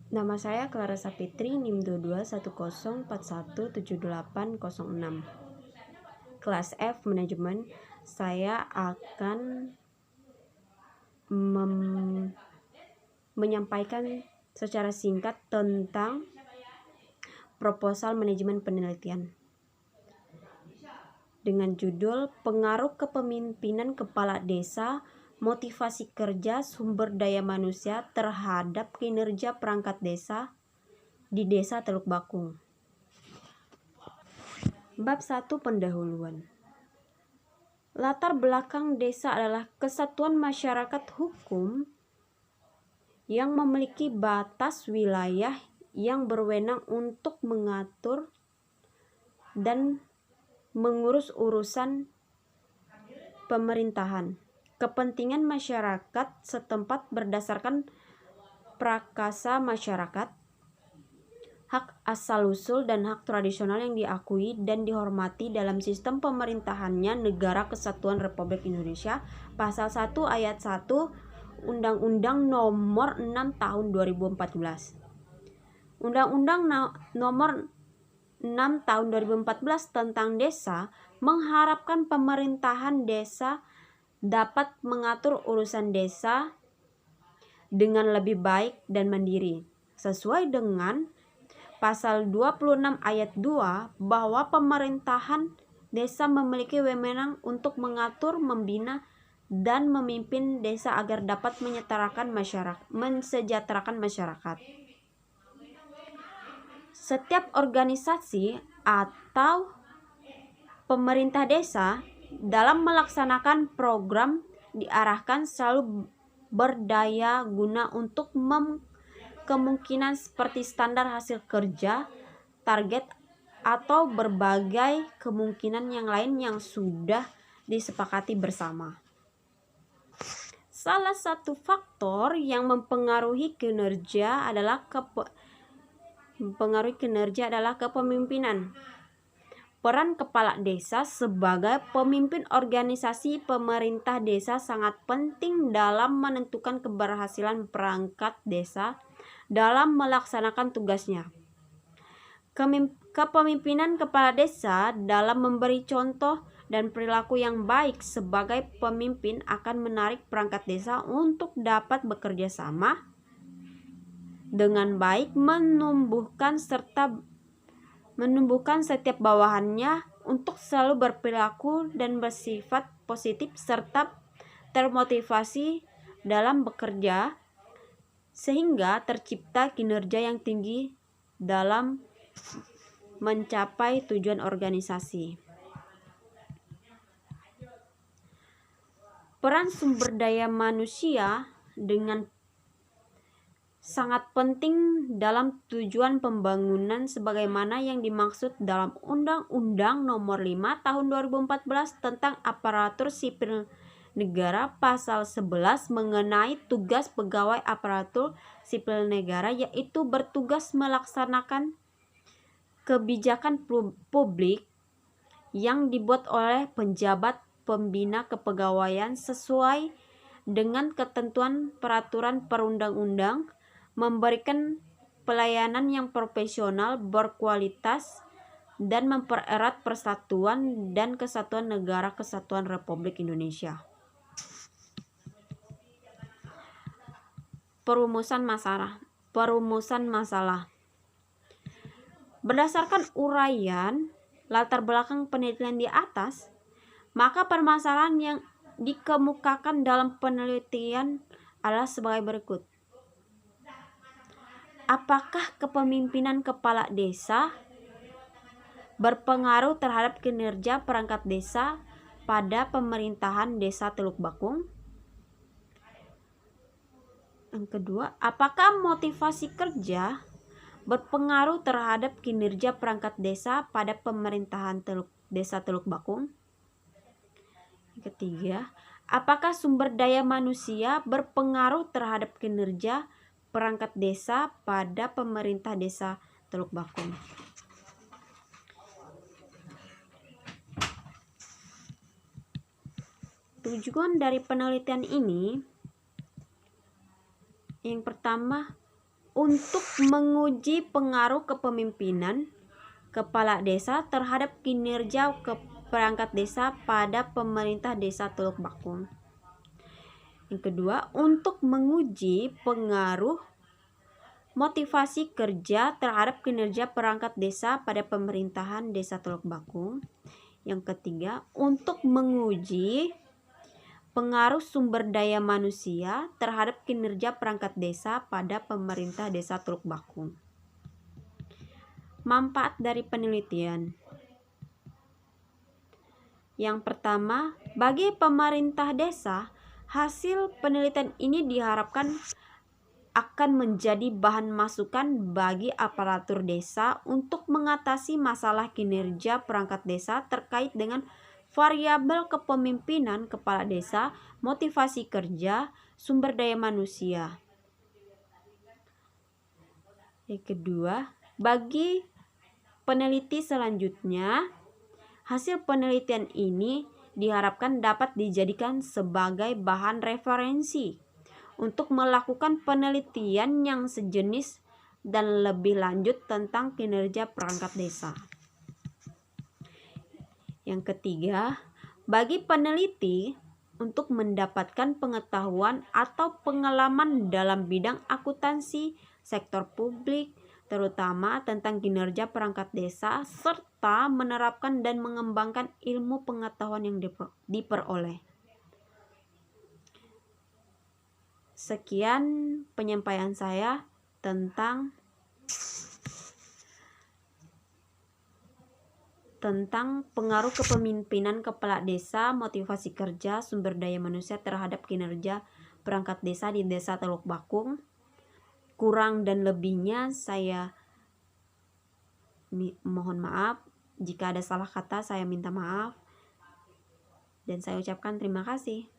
Nama saya Clara Sapitri, NIM 2210417806. Kelas F Manajemen. Saya akan menyampaikan secara singkat tentang proposal manajemen penelitian dengan judul Pengaruh Kepemimpinan Kepala Desa, Motivasi Kerja, Sumber Daya Manusia terhadap Kinerja Perangkat Desa di Desa Teluk Bakung. Bab 1 Pendahuluan. Latar belakang desa adalah kesatuan masyarakat hukum yang memiliki batas wilayah yang berwenang untuk mengatur dan mengurus urusan pemerintahan, kepentingan masyarakat setempat berdasarkan prakasa masyarakat, hak asal-usul dan hak tradisional yang diakui dan dihormati dalam sistem pemerintahannya Negara Kesatuan Republik Indonesia. Pasal 1 ayat 1 Undang-Undang Nomor 6 Tahun 2014. Undang-Undang Nomor 6 Tahun 2014 tentang Desa mengharapkan pemerintahan desa dapat mengatur urusan desa dengan lebih baik dan mandiri, sesuai dengan Pasal 26 ayat 2 bahwa pemerintahan desa memiliki wewenang untuk mengatur, membina, dan memimpin desa agar dapat mensejahterakan masyarakat. Setiap organisasi atau pemerintah desa dalam melaksanakan program diarahkan selalu berdaya guna untuk kemungkinan seperti standar hasil kerja, target, atau berbagai kemungkinan yang lain yang sudah disepakati bersama. Salah satu faktor yang mempengaruhi kinerja adalah kepemimpinan. Peran kepala desa sebagai pemimpin organisasi pemerintah desa sangat penting dalam menentukan keberhasilan perangkat desa dalam melaksanakan tugasnya. Kepemimpinan kepala desa dalam memberi contoh dan perilaku yang baik sebagai pemimpin akan menarik perangkat desa untuk dapat bekerja sama dengan baik, menumbuhkan setiap bawahannya untuk selalu berperilaku dan bersifat positif serta termotivasi dalam bekerja, sehingga tercipta kinerja yang tinggi dalam mencapai tujuan organisasi. Peran sumber daya manusia dengan sangat penting dalam tujuan pembangunan sebagaimana yang dimaksud dalam Undang-Undang Nomor 5 Tahun 2014 tentang Aparatur Sipil Negara. Pasal 11 mengenai tugas pegawai aparatur sipil negara, yaitu bertugas melaksanakan kebijakan publik yang dibuat oleh penjabat pembina kepegawaian sesuai dengan ketentuan peraturan perundang-undang, memberikan pelayanan yang profesional, berkualitas, dan mempererat persatuan dan kesatuan Negara Kesatuan Republik Indonesia. Perumusan masalah. Berdasarkan uraian latar belakang penelitian di atas, maka permasalahan yang dikemukakan dalam penelitian adalah sebagai berikut. Apakah kepemimpinan kepala desa berpengaruh terhadap kinerja perangkat desa pada pemerintahan Desa Teluk Bakung? Yang kedua, apakah motivasi kerja berpengaruh terhadap kinerja perangkat desa pada pemerintahan Desa Teluk Bakung? Yang ketiga, apakah sumber daya manusia berpengaruh terhadap kinerja perangkat desa pada pemerintah Desa Teluk Bakung? Tujuan dari penelitian ini, yang pertama, untuk menguji pengaruh kepemimpinan kepala desa terhadap kinerja perangkat desa pada pemerintah desa Teluk Bakung. Yang kedua, untuk menguji pengaruh motivasi kerja terhadap kinerja perangkat desa pada pemerintahan desa Teluk Bakung. Yang ketiga, untuk menguji pengaruh sumber daya manusia terhadap kinerja perangkat desa pada pemerintah desa Teluk Bakung. Manfaat dari penelitian. Yang pertama, bagi pemerintah desa, hasil penelitian ini diharapkan akan menjadi bahan masukan bagi aparatur desa untuk mengatasi masalah kinerja perangkat desa terkait dengan variabel kepemimpinan kepala desa, motivasi kerja, sumber daya manusia. Yang kedua, bagi peneliti selanjutnya, hasil penelitian ini diharapkan dapat dijadikan sebagai bahan referensi untuk melakukan penelitian yang sejenis dan lebih lanjut tentang kinerja perangkat desa. Yang ketiga, bagi peneliti untuk mendapatkan pengetahuan atau pengalaman dalam bidang akuntansi, sektor publik, terutama tentang kinerja perangkat desa, serta menerapkan dan mengembangkan ilmu pengetahuan yang diperoleh. Sekian penyampaian saya tentang pengaruh kepemimpinan kepala desa, motivasi kerja, sumber daya manusia terhadap kinerja perangkat desa di desa Teluk Bakung. Kurang dan lebihnya saya mohon maaf. Jika ada salah kata, saya minta maaf. Dan saya ucapkan terima kasih.